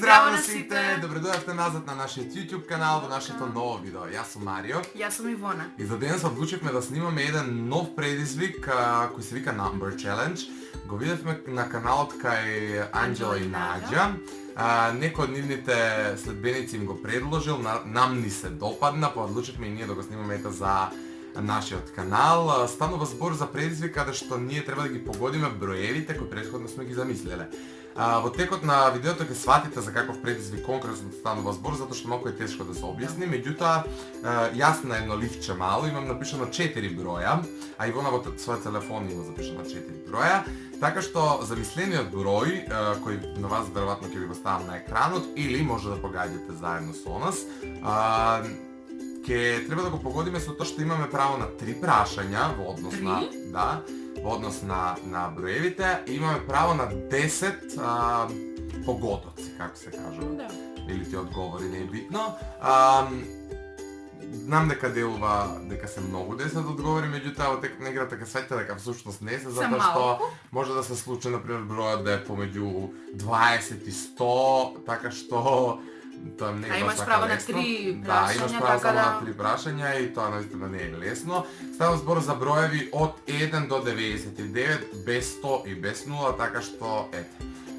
Здрава на сите! Добре дојавте назад на нашиот YouTube канал, во нашето ново видео. Јас сум Марио. Јас сум Ивона. И за денес одлучивме да снимаме еден нов предизвик кој се вика Number Challenge. Го видевме на каналот кај Анџела и Наѓа. Некој од нивните следбеници им го предложил, нам ни се допадна, па одлучивме и ние да го снимаме ета за нашиот канал. Станува збор за предизвик каде што ние треба да ги погодиме броевите кои претходно сме ги замислиле. Во текот на видеото ќе сватите за каков предизвик конкретно станува збор, затоа што малку е тешко да се објасни. Меѓутоа, јас на едно ливче мало имам напишано 4 броја, а Ивона во својот телефон има запишано 4 броја. Така што замислениот број, кој на вас веројатно ќе ви го ставам на екранот, или може да погаѓате заедно со нас, ќе треба да го погодиме со тоа што имаме право на 3 прашања во однос на, да, во однос на броевите, имаме право на 10 погодоци, како се кажува. Да. Или ти одговори, не е битно. Знам дека делува дека се многу 10 одговори, меѓутоа во текот на играта ќе светите дека всушност не се, затоа што може да се случи например бројот да е помеѓу 20 и 100, така што тоа не е баш така лесно. Да, имаш право само на 3 прашања и тоа наистина не е лесно. Става збор за броеви од 1 до 99, без 100 и без 0, така што ете.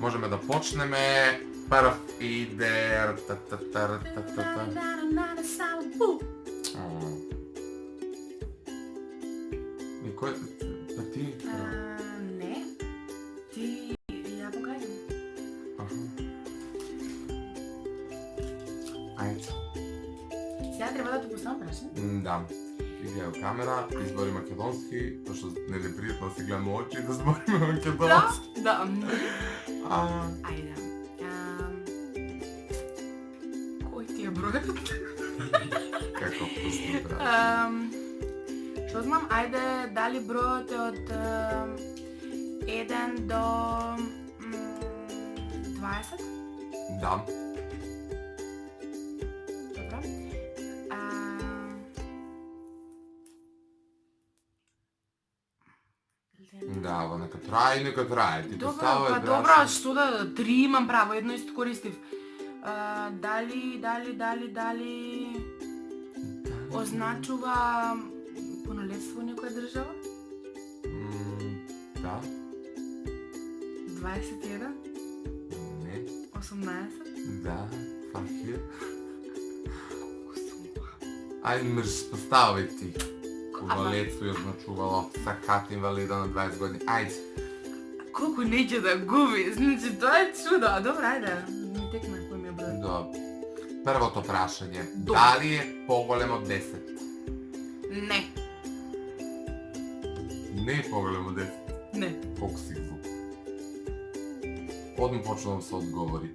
Можеме да почнеме. Прв иде... Никој... Па ти... Не. Ти... ја погаѓам. Ајде. Сега треба да ти поставам прашање? Да. Ти гледа камера, избори македонски, пошто не е пријатно да си гледаме очи и да збориме македонски. Да. Ајде. Ајде. Кој ти е бројот? Како вкусно прашање. Што знам, ајде, дали бројот е од 1 до 20? Да. Добро. Да, во нека трае, нека трае. Ти Добро, па добро, што да, 3 имам право, едно искористив. Дали означува пунолетство некоја држава? Да. 21? Не. 18? Да. Факир. Ајде мрш, поставај ти. Пунолетство ја означувало сакат инвалида на 20 години. Ајде. Колку неќе да губи, значи тоа е чудо. Добро, ајде, ми текна кој ми е број. Добро. Првото прашање. Добро. Дали е поголем од 10? Не. Не е поголем од 10. Не. Колку си звук. Одма почнувам со одговори.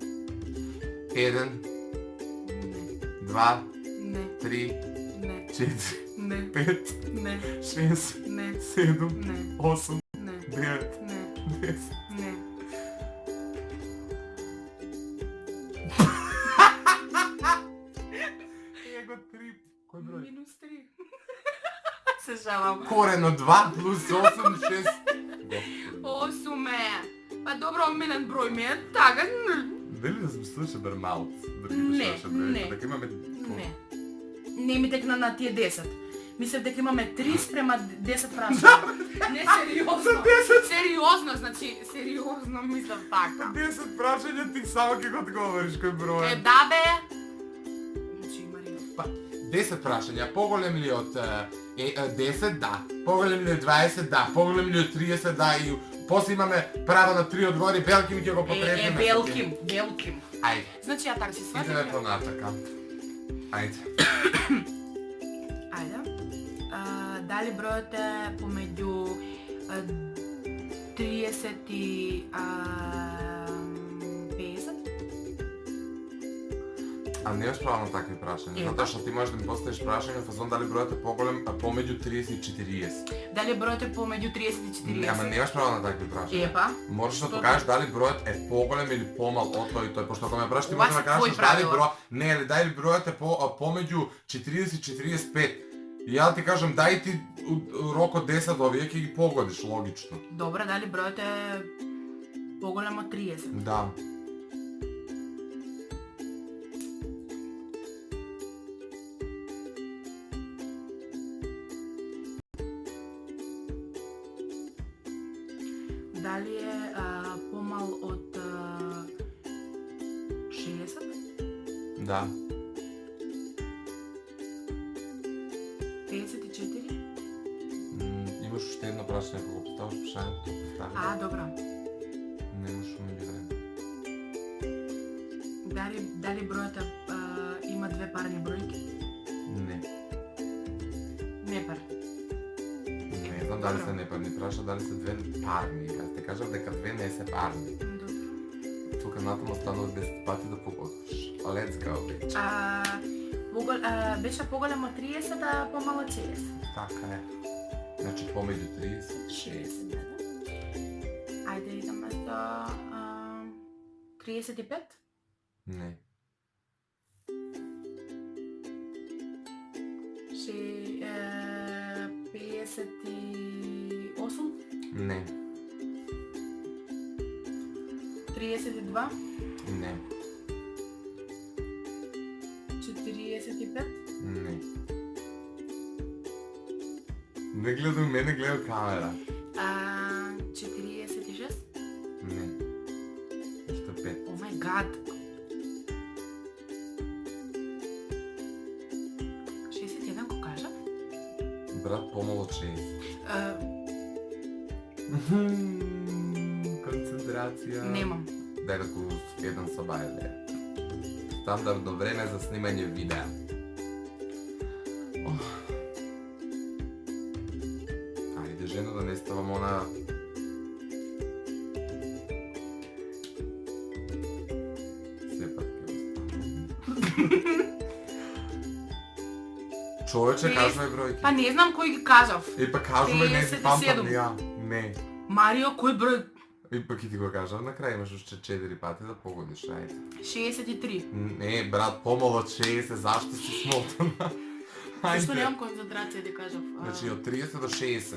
1, 2, Не. 3, Не. 4, Не. 5, Не. 6, Не. 7, Не. 8, Не. 9, Не. 10. Не. Его 3. Кој број? Минус 3. Се шалам. Корен од 2 плюс 8, 6. 8 е. Па добро, омилен број ми е, така. Дали да сме слуша Бермаут? Не, не. Дека имаме... Не. Не ми текна на тие 10. Мислев дека имаме 3 спрема 10 прашања. Не, сериозно. 10. Сериозно, значи, сериозно мислам така. 10 прашања ти само ќе го одговориш кој број. Е, да бе. Значи, Марија. 10 прашања, поголем ли од 10, да. Поголем ли од 20, да. Поголем ли од 30, да. И после имаме право на 3 одговори, Белким ќе го потребиме. Белким. Ајде. Значи, ја така си сватим. Идеме понатака. Ајде. Ајде. Дали бројот е помеѓу 30 и 50? А не имаш право на такви прашања, затоа што ти можеш да ми поставиш прашање фазон дали бројот е поголем помеѓу 30 и 40. Дали бројот е помеѓу 30 и 40? Ама немаш право на такви прашања. Епа. Можеш да покажеш дали бројот е поголем или помал од тој и тој, пошто кога ме прашаш ти можеш да кажеш дали број, не, дали бројот е помеѓу 40 и 45. И ја ти кажам дај ти рок од 10 овие ќе ги погодиш логично. Добре, дали бројот е поголем од 30? Да. Дали е помал од 60? Да. 54? Имаш още едно прашање, ако го поставиш прашањето, постави. Добро. Немаш меѓу време. Дали бројата има две парни бројки? Не. Непар. Не знам дали се непарни, праша дали се две парни. Јас те кажав дека две не се парни. Добро. Тука натаму останува 10 пати да погодиш. Let's go, bitch. Беше поголемо 30, а помало 60. Така е. Значи помеѓу 30 и 60, да. Ајде идеме до 35? Не. 58? Не. 32? Не. 45? Не. Не гледай мене, гледай камера. 46? Не. Уште 5. О май гад! 61 го кажа? Брат, помало од 6. Концентрација. Немам. Дај да го еден собајле. Стандардно време за снимање видеа. Ајде, жено, да не ставам она... Сепак ќе оставам. Човече, кажувај бројки. Па не знам кој ги кажав. Па кажувај, не си памтам 57. ја. Не. Марио, кој број? Пак и ти го кажав, на крај имаш уште 4 пати да погодиш, ајде. 63. Не, брат, помало од 60, зашто си смотана? Зашто немам концентрација да кажав. Значи, од 30 до 60.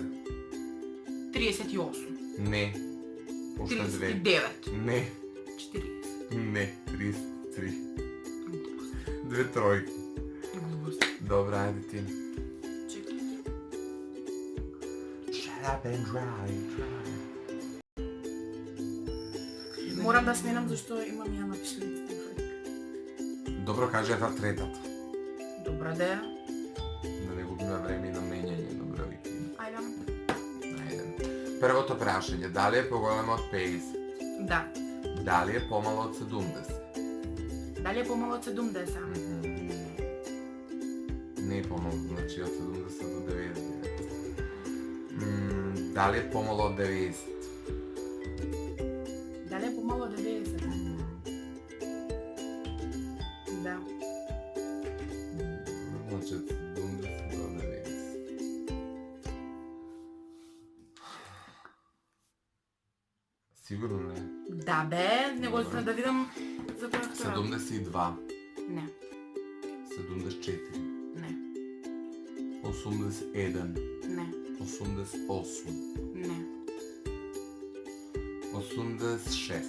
38. Не. Уште 2. 39. Не. 40. Не. 33. Две тројки. Глупост. Добра, ајде ти. Чекай. Shut up and drive. Морам да сменам зашто имам ја напишани. Добро, кажи ја третата. Добра да е. Да не губиме време и на менјање на бројки. Ајде. Ајде. Првото прашање, дали е поголемо од 50? Да. Дали е помало од 70? Дали е помало од 70? Не е помало, значи од 70 до 90. Дали е помало од 90? Дали е помало од 90? Да. Значи од 70 до 90. Сигурно не. Да бе, не го Добре. да видам за која втора. 72. Не, 74. не, 81. не, 88. не, 86.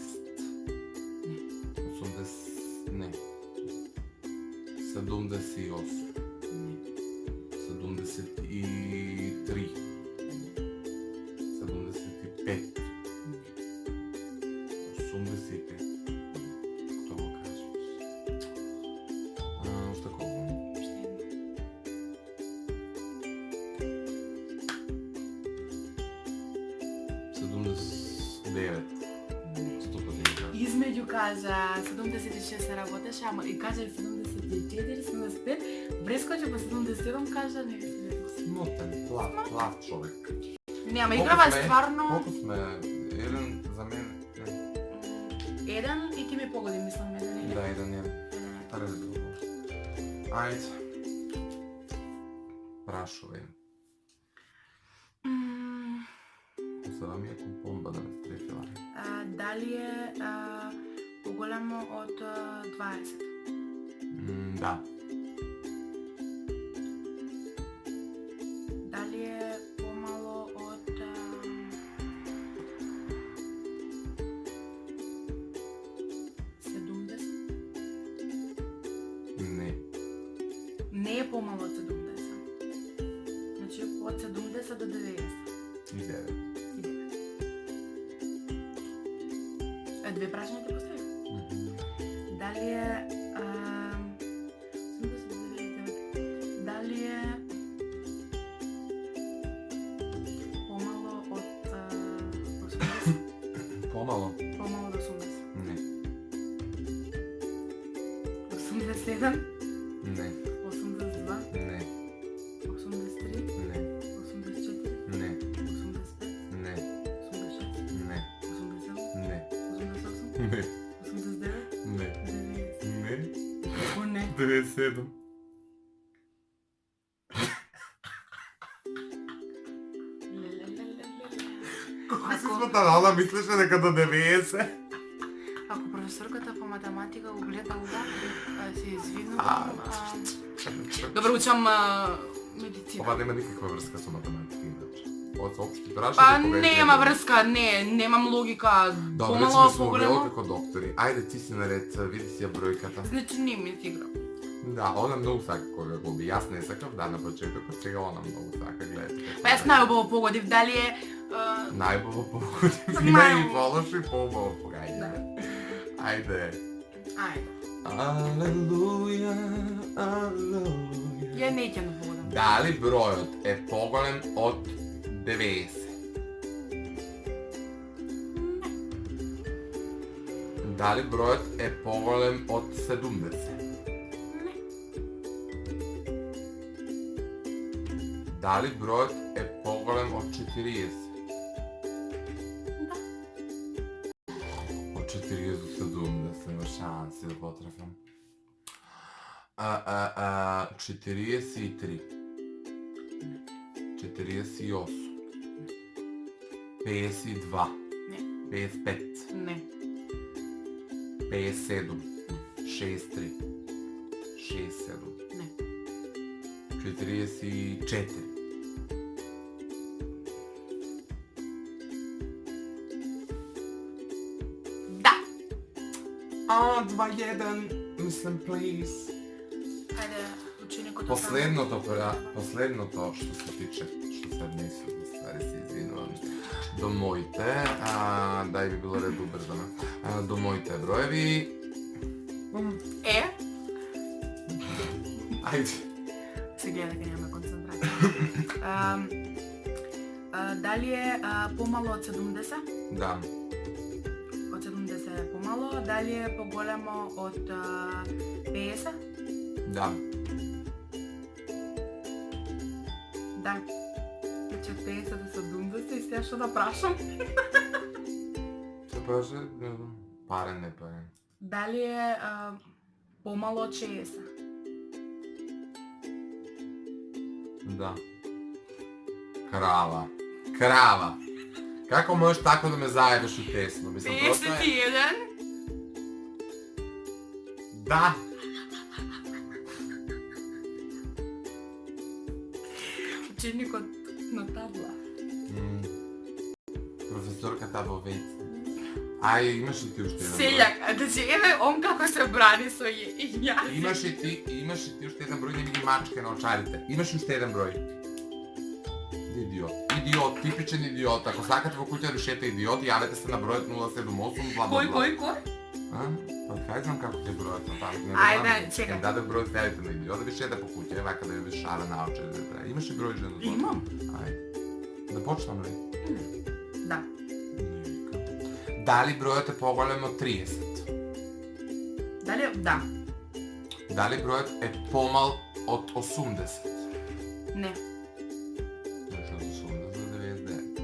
не, 80... Не. 78. не, 73. 75. 85. Кто го кажеш? Уште колку? Уште едно. 79. Не. 100 пати го кажеш. Измеѓу кажа 76 се работеше, ама и кажа 74, 75, прескочи по 77, кажа не се рекол. Смотен, плав човек. Не, ама играва е Колку сме? стварно Колку сме? Еден за мен. Не. еден и ти ми погоди, мислам, еден или? Да, еден е. Први друго. Ајде. Прашувај. Сега ми е бомба да ме стрефила. Дали е поголемо од 20? Да. Дали е помало од 70? Не. Не е помало од 70. Значи од 70 до 90. И 9. две прашања те поставив. Дали е... 89, дали е... помало од 80? Помало? Помало од 80. Не. 87? Не. 82? Не. 83? Не. 84? Не. 85? Не. 86? Не. 87? Не. 88? Не. 89? Не. 90? Не. Како не? 97. Колку си сматарала, мислеше дека до 90? Ако професорката по математика го гледа ова, се извинувам. Добро, учам медицина. Ова нема никаква врска со математика, иначе. Ова се општи прашање. Па нема врска, немам логика. Добре, Помало, че сме поголемо. убило како доктори. Ајде, ти си наред, види си ја бројката. Значи не ми си игра. Да, она многу сака кога го би. Јас не сакав, да, на почетокот, сега она многу сака, гледате. Па јас најубаво погодив дали е... Најубаво погоди. Има и Најубаво. полоши, поубаво погаѓа. Ајде. Ајде. Алелуја, алелуја. Ја не ќе наводам. Дали бројот е поголем од 90? Дали бројот е поголем од 70? Не. Дали бројот е поголем од 40? Да. Од 40 до 70 нема шанси да потрафам. 43. 48. 52. Не. 55. Не. 57. 63. 67. Не. 44. Да. 2-1. Мислам, please. Ајде, ученикот... Последното што се тиче, што се мислам, ствари се извинувам, до моите, дај би било ред убрзано, до моите броеви... Е? Ајде. Се гледа дека нема концентрација. Дали е помало од 70? Да. Од 70 е помало. Дали е поголемо од 50? Да. Да. Значи од 50 до 70 и сега што да прашам? Се праше, парен не парен. Дали е помало од 60? Да. Крава. Крава. Како можеш тако да ме заебеш у тесно? Мислам, просто е... 51? Да. Ученикот на табла. Професорката во вејце. Ај, имаш ли ти уште еден број? Селјак, значи еве он како се брани со јас. Имаш ли ти уште еден број, не ми ги мачке на очарите. Имаш ли уште еден број? Идиот. Идиот, типичен идиот. Ако сакате во куќа решете идиот, јавете се на бројот 078 бла бла бла. Кој? Па кај знам како ти е бројот на памет. Ајде, чекај. Ем даде бројот ставите на идиот, да ви шете по куќа, вака да ви шара на очи. Имаш ли број жена? Имам. Ајде. Да почнам ли? Да. Дали бројот е поголем од 30? Дали да? Дали бројот е помал од 80? Не. Значи од 80 до 99.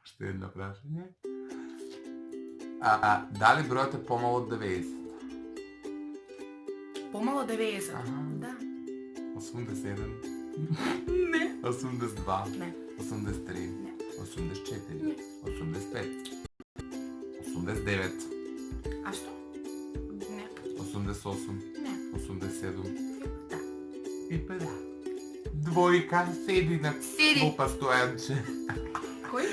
Уште едно прашање. Дали бројот е помал од 90? Помало 90. Аха. Да. 81? Не. 82? Не. 83? Не. 84? Не. 85? 89? А што? Не. 88? Не. 87? Да. И па да. Двојка седи на Седи. клупа стојанче. Кој?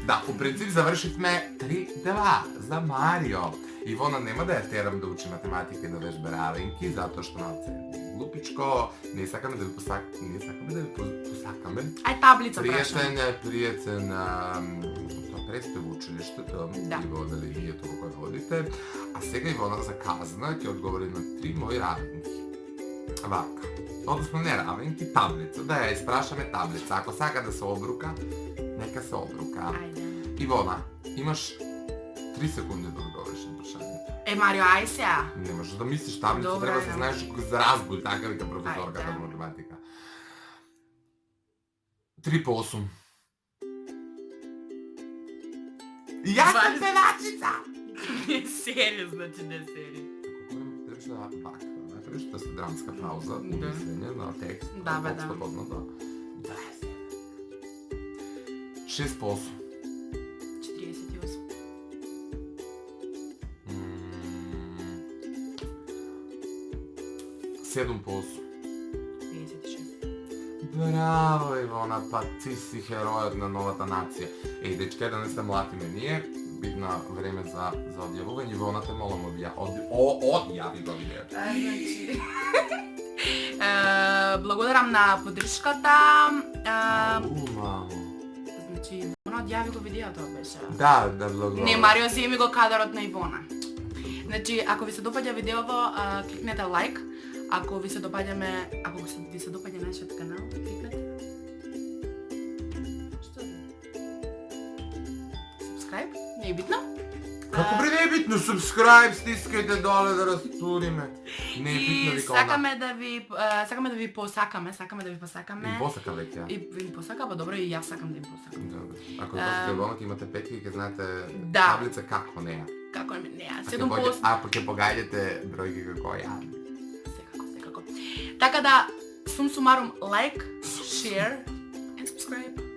Да, по принцип завршивме 3-2 за Марио. Ивона нема да ја терам да учи математика и да вежба равенки, затоа што малце глупичко, не сакаме да ви посакаме. Ај таблица прашам. Пријатен, тоа сте во училиштето, Да. и во оделението во кое водите, а сега Ивона за казна ќе одговори на 3 мои равенки. Вака. Односно не равенки, таблица. Да ја испрашаме таблица. Ако сака да се обрука, нека се обрука. Ајде. Ивона, имаш 3 секунди да одговориш на прашањето. Марио, ај сега. Не можеш да мислиш таблица, Добре, треба да се ајде. знаеш за разбој, така вика професорката Ајде. на математика. 3 по 8. Јас сум певачица! Не серио, значи не серио. Ако требаше да вака, направиш да се драмска пауза, Да. умислење на текст, Да, бе, да. слободното. 6 по 8. 48. 7 по 8. 56. Браво, Ивона, па ти си херојот на новата нација. Еј, дечке, да не се млатиме ние, бидна време за одјавување. Ивона, те молам одјави го видеото. Значи... Благодарам на поддршката. Мамо. Значи, Ивона одјави го видеото беше. Да, благодарам. Не, Марио, земи го кадарот на Ивона. Значи, ако ви се допаѓа видеото, кликнете лайк. Ако ви се допаѓа нашиот канал, кликнете. Што е? Subscribe? Не е битно? Како бре не е битно, subscribe, стискајте доле да растуриме. Не е битно И вика сакаме да ви посакаме. И посака веќе. И ви посака, па добро, и јас сакам да им посакам. Добре. Ако запишете Ивона, ќе имате петки, ќе знаете Да. таблица како неа. Како не, А 7 пост. ќе погаѓате бројки како ја. Секако. Така да, сум сумарум, лайк, share and subscribe.